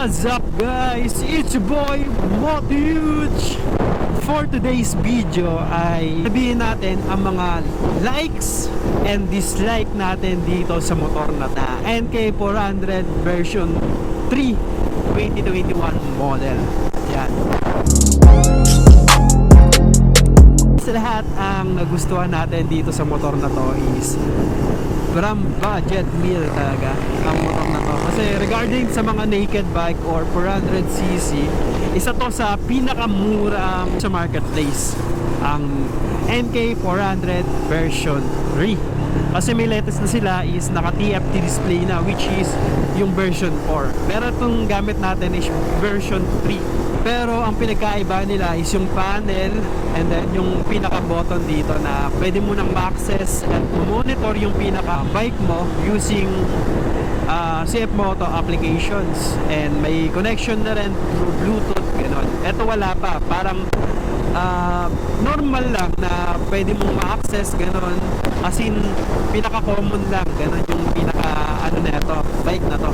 What's up guys? It's your boy Motuge. For today's video ay sabihin natin ang mga likes and dislike natin dito sa motor na NK400 version 3 2021 model. Yan. Sa lahat, ang nagustuhan natin dito sa motor na to is from budget meal talaga ang motor na to. Kasi regarding sa mga naked bike or 400cc, isa to sa pinakamura sa marketplace, ang NK400 version 3. Kasi may latest na sila is naka TFT display na, which is yung version 4. Pero itong gamit natin is version 3. Pero ang pinagkaiba nila is yung panel and then yung pinaka button dito na pwede mo nang ma-access at monitor yung pinaka bike mo using CF Moto applications, and may connection na rin through Bluetooth, gano'n. Ito wala pa, parang normal lang na pwede mong ma-access, gano'n, as in pinaka common lang, gano'n yung pinaka na ito, bike na to.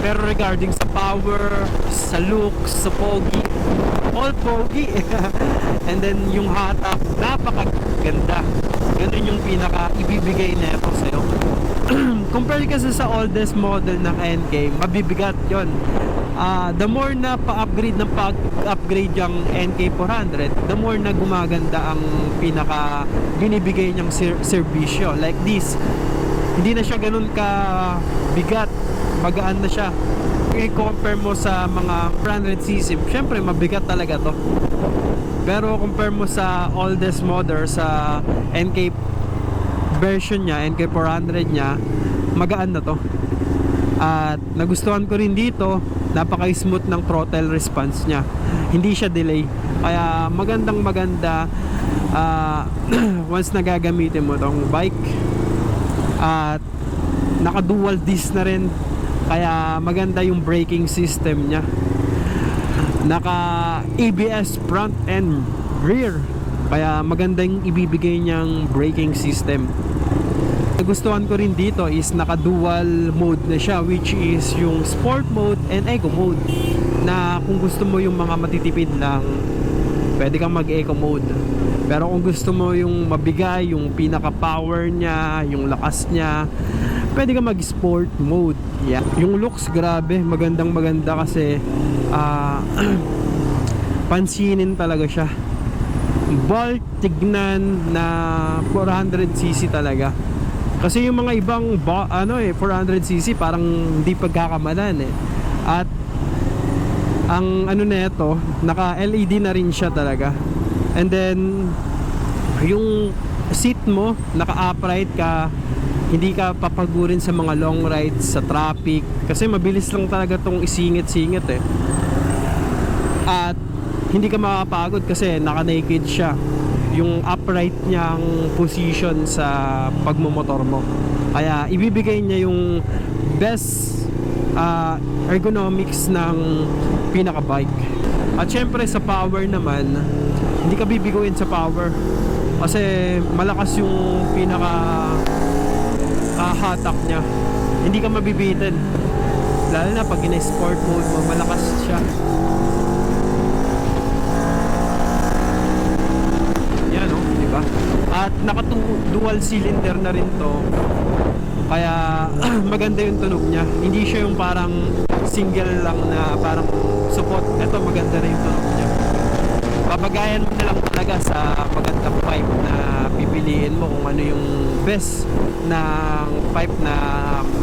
Pero regarding sa power, sa looks, sa pogi, all pogi. And then yung hatak, napakaganda. Ganun yung pinaka ibibigay na ito sa'yo. Compare kasi sa oldest model ng NK, mabibigat yon. The more na pa-upgrade ng pag-upgrade yung NK400, the more na gumaganda ang pinaka binibigay niyang serbisyo. Like this, hindi na siya ganun ka bigat, magaan na siya. I-compare mo sa mga 400cc, syempre mabigat talaga to. Pero compare mo sa oldest model, sa NK version niya, NK400 niya, magaan na to. At nagustuhan ko rin dito, napaka-smooth ng throttle response niya. Hindi siya delay. Kaya magandang maganda once na gagamitin mo tong bike. At naka-dual disc na rin, kaya maganda yung braking system niya. Naka ABS front and rear, kaya magandang ibibigay niyang braking system. Nagustuhan ko rin dito is naka dual mode na siya, which is yung sport mode and eco mode, na kung gusto mo yung mga matitipid lang, pwede kang mag eco mode. Pero kung gusto mo yung mabigay, yung pinaka power niya, yung lakas niya, pwede ka mag-sport mode. Yeah. Yung looks, grabe, magandang maganda kasi pansinin talaga siya. Bulk, tignan na 400cc talaga. Kasi yung mga ibang 400cc parang hindi pagkakamalan eh. At ang na ito, naka LED na rin siya talaga. And then yung seat mo, naka-upright ka, hindi ka papagurin sa mga long rides, sa traffic, kasi mabilis lang talaga tong isingit-singit eh. At hindi ka makapagod kasi naka-naked siya. Yung upright niyang position sa pagmumotor mo, kaya ibibigay niya yung best ergonomics ng pinaka-bike. At syempre sa power naman, hindi ka bibiguin sa power kasi malakas yung pinaka hatak niya. Hindi ka mabibitin, lalo na pag in-sport mode mo, malakas siya. Yan o, diba? At naka dual cylinder na rin to, kaya maganda yung tunog niya. Hindi siya yung parang single lang na parang support. Ito maganda rin yung tunog niya. Babagayan mo na lang talaga sa magandang pipe na pipiliin mo kung ano yung best ng pipe na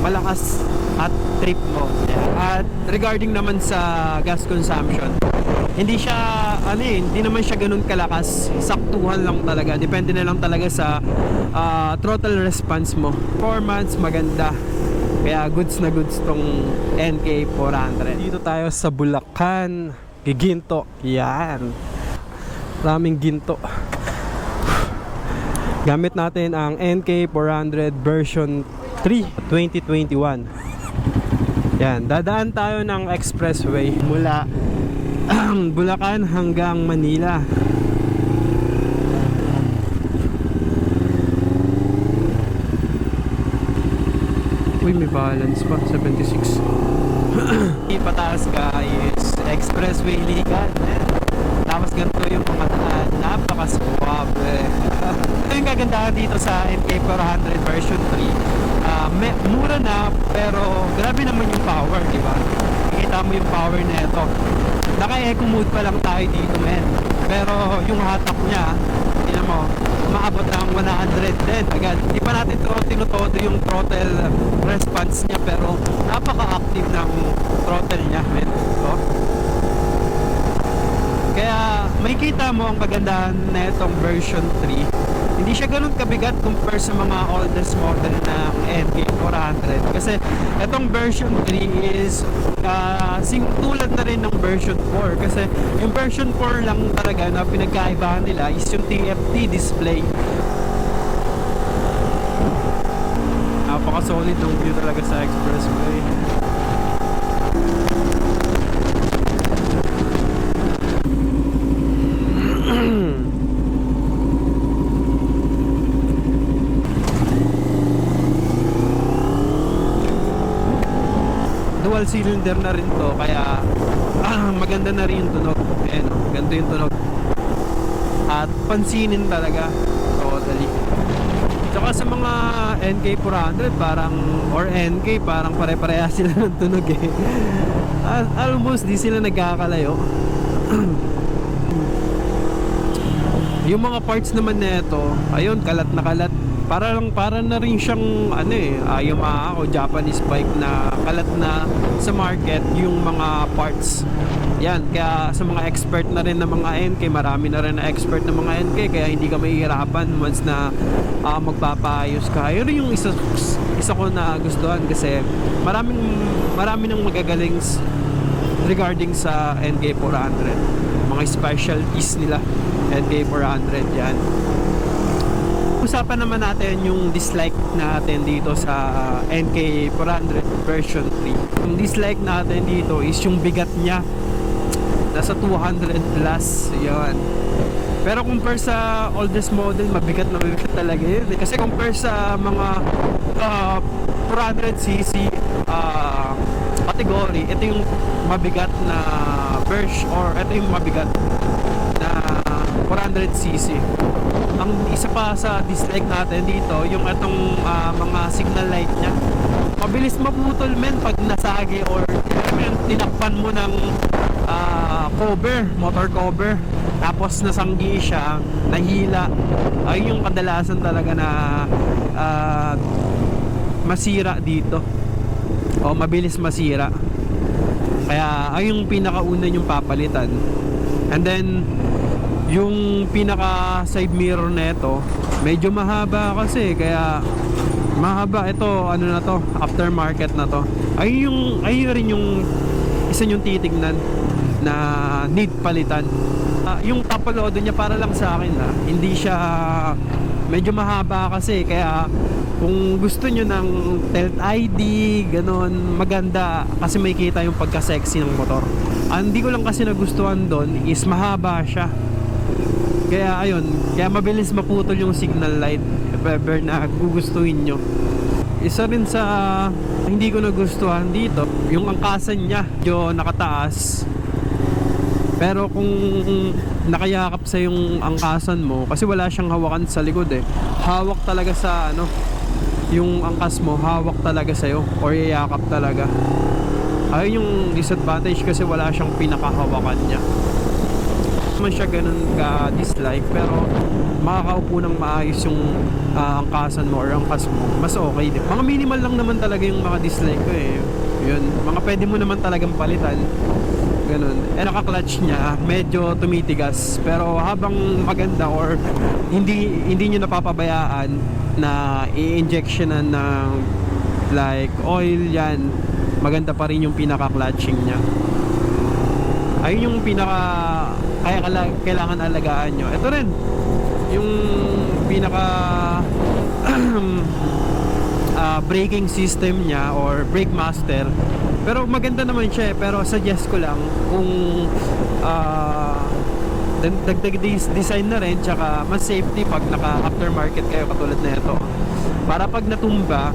malakas at trip mo. At regarding naman sa gas consumption, hindi siya hindi naman siya ganun kalakas, saktuhan lang talaga, depende na lang talaga sa throttle response mo. Performance maganda, kaya goods na goods tong NK400. Dito tayo sa Bulacan, Giginto. Yan, maraming ginto. Gamit natin ang NK400 version 3 2021. Yan, dadaan tayo ng expressway mula Bulacan hanggang Manila. Uy, may balance pa, 76. pataas ka is expressway legal. Tapos ganito yung mga daan, napaka-suwabe. Ito yung kagandahan dito sa NK400 version 3. Mura na, pero grabe naman yung power, di ba? Kita mo yung power na ito. Naka-eco mode pa lang tayo dito, men. Pero yung hatak niya, tingnan mo, umaabot ng 110 agad. Hindi pa natin tinutodo yung throttle response niya, pero napaka-active ng throttle niya, men. So, kaya makikita mo ang kagandahan na itong version 3. Hindi siya ganun kabigat compare sa mga oldest model ng NK400. Kasi itong version 3 is tulad na rin ng version 4. Kasi yung version 4 lang talaga na pinagkaibahan nila is yung TFT display. Napaka-solid ng view talaga sa expressway. Dual cylinder na rin to, kaya maganda na rin yung tunog. Ayan, ganito yung tunog. At pansinin talaga, totally. Tsaka sa mga NK400 parang, or NK, parang pare-pareha sila ng tunog eh. Almost di sila nagkakalayo. Yung mga parts naman nito, ayun, kalat na kalat. Para na rin siyang Yamaha o Japanese bike na kalat na sa market yung mga parts. Yan, kaya sa mga expert na rin na mga NK, marami na rin na expert na mga NK, kaya hindi ka mahihirapan once na magpapaayos ka. Yun yung isa ko na gustuhan kasi marami nang magagaling regarding sa NK400. Mga specialties nila, NK400 yan. Usapan naman natin yung dislike natin dito sa NK400 version 3. Yung dislike natin dito is yung bigat niya. Nasa 200 plus. Yan. Pero compare sa oldest model, mabigat na mabigat talaga yun. Kasi compare sa mga 400cc category, ito yung mabigat na version, or ito yung mabigat na 400cc. Ang isa pa sa dislike natin dito, yung itong mga signal light niya. Mabilis maputol men pag nasagi or tinakpan mo ng motor cover. Tapos nasanggi siya, nahila. Ayun yung kadalasan talaga na masira dito. O mabilis masira. Kaya ayun yung pinakauna yung papalitan. And then yung pinaka side mirror nito medyo mahaba kasi, kaya mahaba ito, na to, aftermarket na to. Ayun rin yung isa yung titignan na need palitan. Yung tapalodo niya para lang sa akin hindi siya, medyo mahaba kasi, kaya kung gusto nyo ng tilt ID ganon, maganda kasi may kita yung pagka-sexy ng motor. Hindi ko lang kasi nagustuhan doon is mahaba siya. Kaya ayun, kaya mabilis maputol yung signal light if ever na gugustuhin nyo. Isa rin sa hindi ko nagustuhan dito, yung angkasan niya medyo nakataas. Pero kung nakayakap sa yung angkasan mo, kasi wala siyang hawakan sa likod hawak talaga sa yung angkas mo, hawak talaga sa'yo or yayakap talaga. Ayun yung disadvantage kasi wala siyang pinakahawakan niya. Man siya ganun ka dislike, pero makakaupo ng maayos yung angkasan mo or angkas mo, mas okay din. Mga minimal lang naman talaga yung mga dislike ko yun, mga pwede mo naman talagang palitan ganun. Naka-clutch niya medyo tumitigas, pero habang maganda or hindi nyo napapabayaan na i-injectionan ng like oil, yan maganda pa rin yung pinaka-clutching niya. Ayun yung kaya kailangan alagaan nyo. Ito rin yung pinaka braking system niya or brake master. Pero maganda naman siya pero suggest ko lang kung dagdag design na rin, tsaka mas safety pag naka aftermarket kayo katulad na ito, para pag natumba,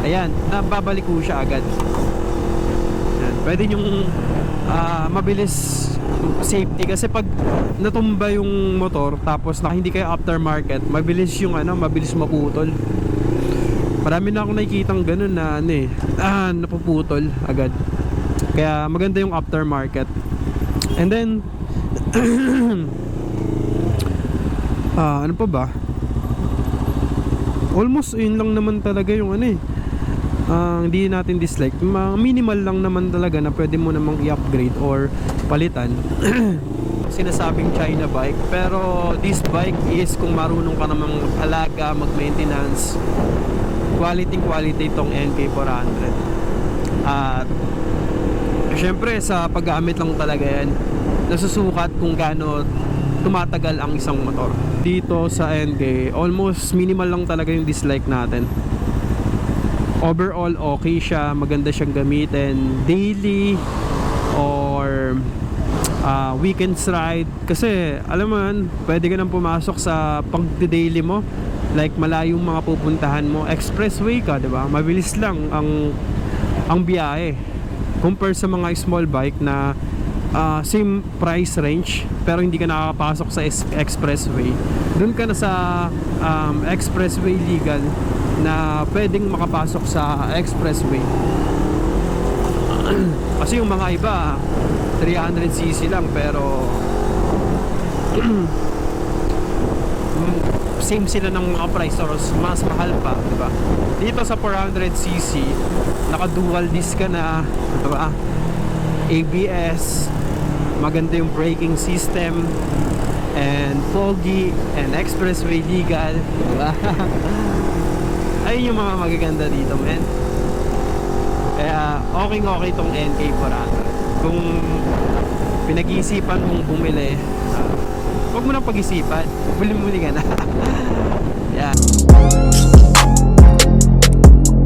ayan, nababalik ko siya agad. Ayan. pwede yung mabilis safety, kasi pag natumba yung motor tapos hindi kayo aftermarket, mabilis yung mabilis maputol. Marami na akong nakikitang ganun na napuputol agad. Kaya maganda yung aftermarket. And then ano pa ba? Almost yun lang naman talaga yung hindi natin dislike. Minimal lang naman talaga na pwede mo namang i-upgrade or palitan. Sinasabing China bike, pero this bike is kung marunong ka namang alaga, mag-maintenance, quality itong NK400. At syempre sa paggamit lang talaga yan nasusukat kung gaano tumatagal ang isang motor. Dito sa NK, almost minimal lang talaga yung dislike natin. Overall okay siya, maganda siyang gamitin daily or weekends ride, kasi alam mo yun, pwede ka nang pumasok sa pag-daily mo, like malayong mga pupuntahan mo, expressway ka, diba? Mabilis lang ang biyahe compare sa mga small bike na same price range pero hindi ka nakakapasok sa expressway. Doon ka na sa expressway legal na pwedeng makapasok sa expressway. Kasi yung mga iba 300cc lang pero same sila ng mga price or mas mahal pa, diba? Dito sa 400cc naka dual disc ka na, diba? ABS, maganda yung braking system, and foggy and expressway legal, diba? Ayun yung mga magaganda dito, man. Kaya okay itong NK400. Kung pinag-iisipan mong bumili, huwag mo nang pag-isipan, bumili ka na. Yeah.